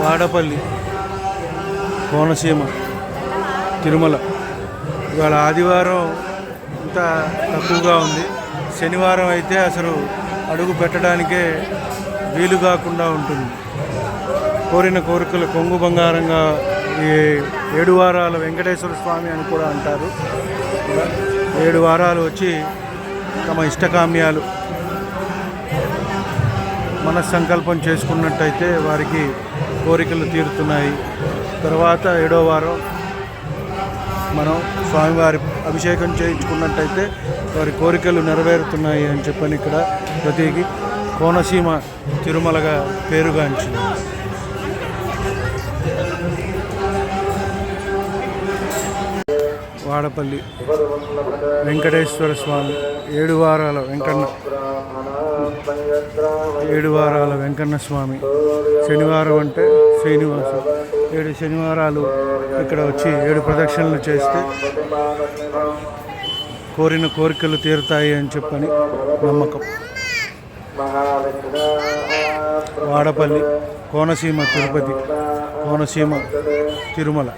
వాడపల్లి కోనసీమ తిరుమల. ఇవాళ ఆదివారం ఇంత తక్కువగా ఉంది. శనివారం అయితే అసలు అడుగు పెట్టడానికే వీలు కాకుండా ఉంటుంది. కోరిన కోరికలు కొంగు బంగారంగా ఈ 7 వారాల వెంకటేశ్వర స్వామి అని కూడా అంటారు. 7 వారాలు వచ్చి తమ ఇష్టకామ్యాలు మనస్సంకల్పం చేసుకున్నట్టయితే వారికి కోరికలు తీరుతున్నాయి. తర్వాత 7వ వారం మనం స్వామివారి అభిషేకం చేయించుకున్నట్టయితే వారి కోరికలు నెరవేరుతున్నాయి అని చెప్పని ఇక్కడ ప్రతికి కోనసీమ తిరుమలగా పేరుగాంచింది. వాడపల్లి వెంకటేశ్వర స్వామి 7 వారాల వెంకన్న 7 వారాల వెంకన్న స్వామి. శనివారం అంటే శ్రీనివాసం. 7 శనివారాలు ఇక్కడ వచ్చి 7 ప్రదక్షిణలు చేస్తే కోరిన కోరికలు తీరుతాయి అని చెప్పని నమ్మకం. వాడపల్లి కోనసీమ తిరుపతి, కోనసీమ తిరుమల.